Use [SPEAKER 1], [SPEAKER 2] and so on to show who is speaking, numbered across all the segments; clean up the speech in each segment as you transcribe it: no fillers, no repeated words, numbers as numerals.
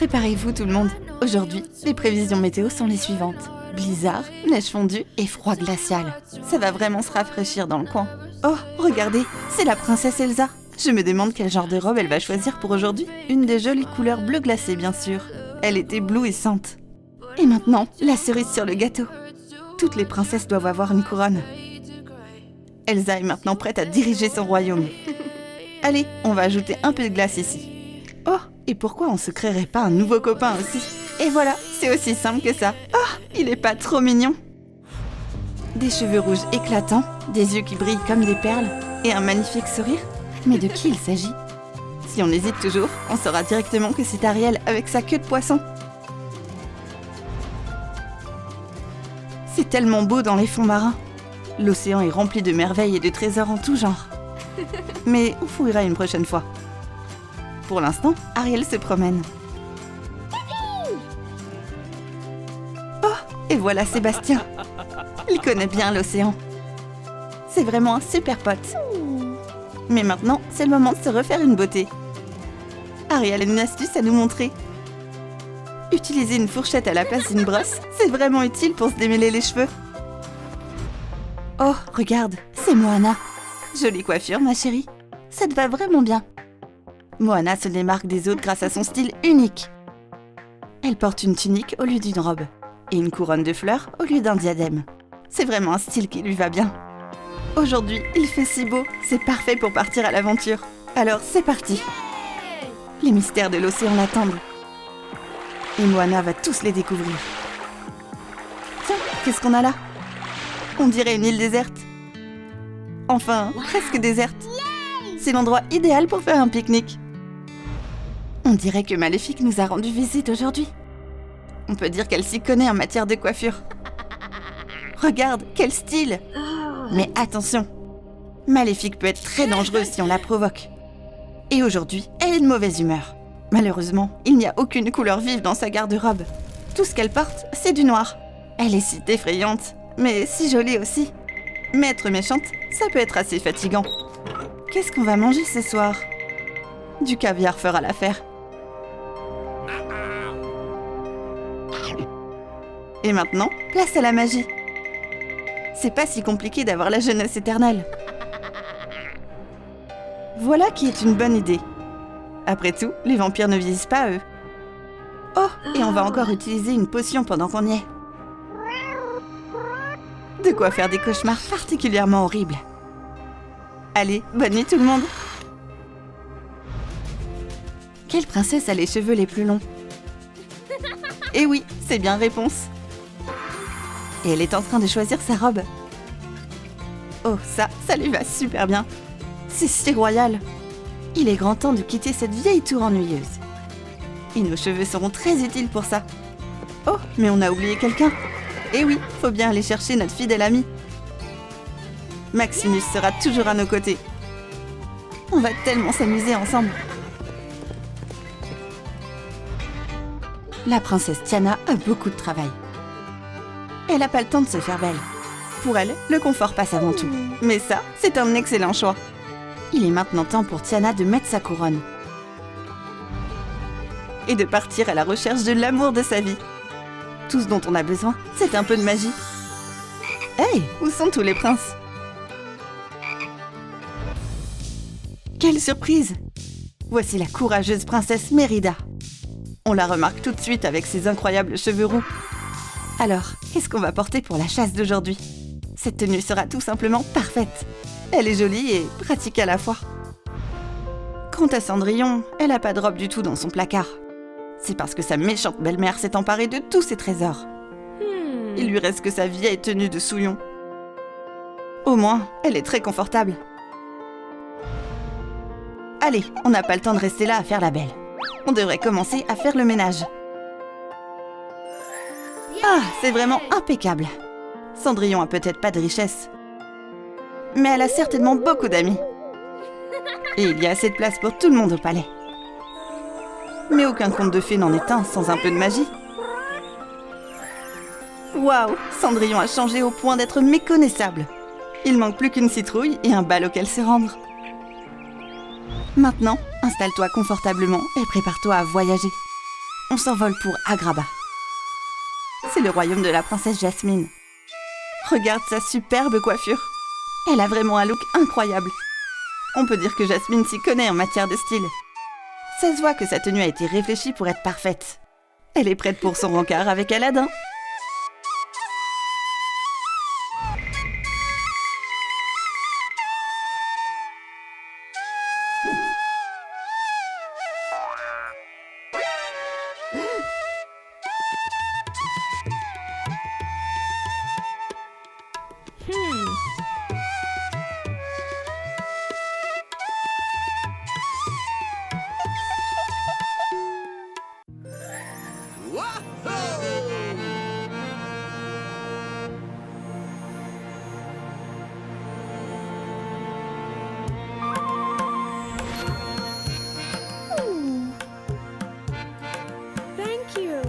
[SPEAKER 1] Préparez-vous tout le monde. Aujourd'hui, les prévisions météo sont les suivantes. Blizzard, neige fondue et froid glacial. Ça va vraiment se rafraîchir dans le coin. Oh, regardez, c'est la princesse Elsa. Je me demande quel genre de robe elle va choisir pour aujourd'hui. Une des jolies couleurs bleu glacé, bien sûr. Elle est éblouissante. Et maintenant, la cerise sur le gâteau. Toutes les princesses doivent avoir une couronne. Elsa est maintenant prête à diriger son royaume. Allez, on va ajouter un peu de glace ici. Oh, et pourquoi on se créerait pas un nouveau copain aussi? Et voilà, c'est aussi simple que ça. Oh, il est pas trop mignon? Des cheveux rouges éclatants, des yeux qui brillent comme des perles, et un magnifique sourire. Mais de qui il s'agit? Si on hésite toujours, on saura directement que c'est Ariel avec sa queue de poisson. C'est tellement beau dans les fonds marins. L'océan est rempli de merveilles et de trésors en tout genre. Mais on fouillera une prochaine fois. Pour l'instant, Ariel se promène. Oh, et voilà Sébastien. Il connaît bien l'océan. C'est vraiment un super pote. Mais maintenant, c'est le moment de se refaire une beauté. Ariel a une astuce à nous montrer. Utiliser une fourchette à la place d'une brosse, c'est vraiment utile pour se démêler les cheveux. Oh, regarde, c'est Moana. Jolie coiffure, ma chérie. Ça te va vraiment bien. Moana se démarque des autres grâce à son style unique. Elle porte une tunique au lieu d'une robe et une couronne de fleurs au lieu d'un diadème. C'est vraiment un style qui lui va bien. Aujourd'hui, il fait si beau, c'est parfait pour partir à l'aventure. Alors, c'est parti. Les mystères de l'océan l'attendent. Et Moana va tous les découvrir. Tiens, qu'est-ce qu'on a là? On dirait une île déserte. Enfin, presque déserte. C'est l'endroit idéal pour faire un pique-nique. On dirait que Maléfique nous a rendu visite aujourd'hui. On peut dire qu'elle s'y connaît en matière de coiffure. Regarde, quel style! Mais attention, Maléfique peut être très dangereuse si on la provoque. Et aujourd'hui, elle est de mauvaise humeur. Malheureusement, il n'y a aucune couleur vive dans sa garde-robe. Tout ce qu'elle porte, c'est du noir. Elle est si effrayante, mais si jolie aussi. Mais être méchante, ça peut être assez fatigant. Qu'est-ce qu'on va manger ce soir? Du caviar fera l'affaire. Et maintenant, place à la magie. C'est pas si compliqué d'avoir la jeunesse éternelle. Voilà qui est une bonne idée. Après tout, les vampires ne vieillissent pas, eux. Oh, et on va encore utiliser une potion pendant qu'on y est. De quoi faire des cauchemars particulièrement horribles. Allez, bonne nuit tout le monde. Quelle princesse a les cheveux les plus longs? Eh oui, c'est bien réponse. Et elle est en train de choisir sa robe. Oh, ça lui va super bien. C'est si royal. Il est grand temps de quitter cette vieille tour ennuyeuse. Et nos cheveux seront très utiles pour ça. Oh, mais on a oublié quelqu'un. Eh oui, faut bien aller chercher notre fidèle ami. Maximus sera toujours à nos côtés. On va tellement s'amuser ensemble. La princesse Tiana a beaucoup de travail. Elle n'a pas le temps de se faire belle. Pour elle, le confort passe avant tout. Mais ça, c'est un excellent choix. Il est maintenant temps pour Tiana de mettre sa couronne. Et de partir à la recherche de l'amour de sa vie. Tout ce dont on a besoin, c'est un peu de magie. Hey, où sont tous les princes? Quelle surprise! Voici la courageuse princesse Mérida. On la remarque tout de suite avec ses incroyables cheveux roux. Alors, qu'est-ce qu'on va porter pour la chasse d'aujourd'hui? Cette tenue sera tout simplement parfaite. Elle est jolie et pratique à la fois. Quant à Cendrillon, elle n'a pas de robe du tout dans son placard. C'est parce que sa méchante belle-mère s'est emparée de tous ses trésors. Il lui reste que sa vieille tenue de souillon. Au moins, elle est très confortable. Allez, on n'a pas le temps de rester là à faire la belle. On devrait commencer à faire le ménage. Ah, c'est vraiment impeccable. Cendrillon a peut-être pas de richesse, mais elle a certainement beaucoup d'amis. Et il y a assez de place pour tout le monde au palais. Mais aucun conte de fées n'en est un sans un peu de magie. Waouh, Cendrillon a changé au point d'être méconnaissable. Il manque plus qu'une citrouille et un bal auquel se rendre. Maintenant, installe-toi confortablement et prépare-toi à voyager. on s'envole pour Agrabah. C'est le royaume de la princesse Jasmine. Regarde sa superbe coiffure. Elle a vraiment un look incroyable. On peut dire que Jasmine s'y connaît en matière de style. Ça se voit que sa tenue a été réfléchie pour être parfaite. Elle est prête pour son rencard avec Aladdin.
[SPEAKER 2] Thank you.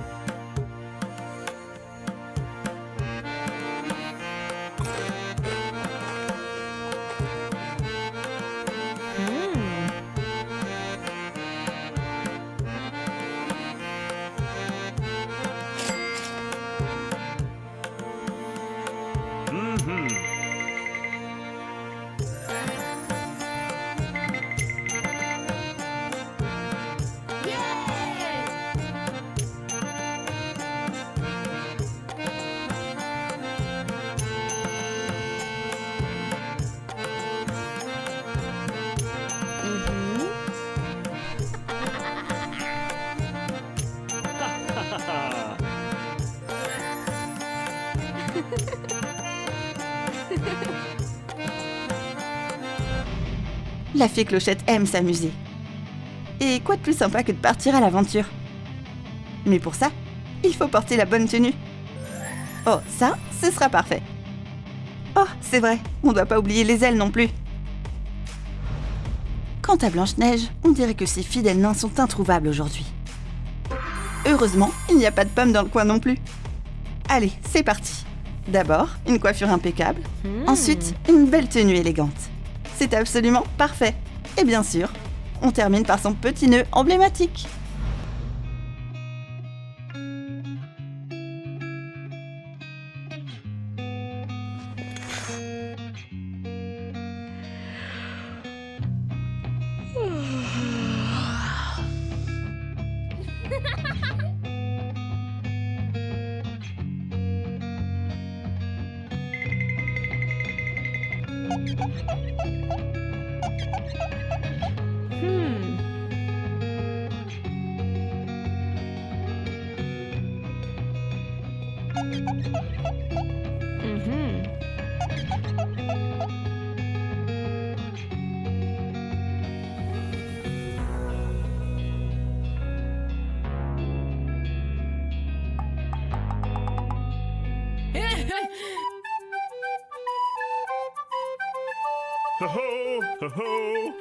[SPEAKER 1] La fée Clochette aime s'amuser. Et quoi de plus sympa que de partir à l'aventure? Mais pour ça, il faut porter la bonne tenue. Oh, ça, ce sera parfait. Oh, c'est vrai, on ne doit pas oublier les ailes non plus. Quant à Blanche-Neige, on dirait que ses fidèles nains sont introuvables aujourd'hui. Heureusement, il n'y a pas de pommes dans le coin non plus. Allez, c'est parti. D'abord, une coiffure impeccable. Ensuite, une belle tenue élégante. C'est absolument parfait. Et bien sûr, on termine par son petit nœud emblématique.
[SPEAKER 3] Ho ho ho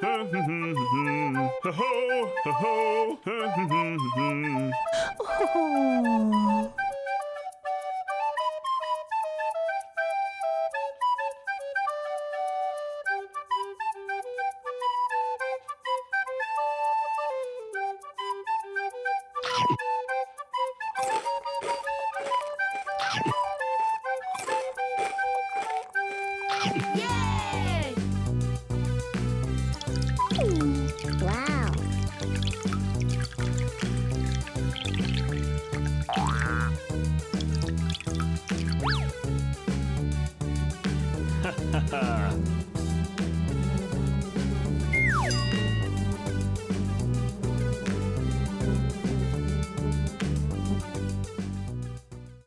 [SPEAKER 3] ho ho ho ho ho.
[SPEAKER 1] Oh.
[SPEAKER 2] Wow.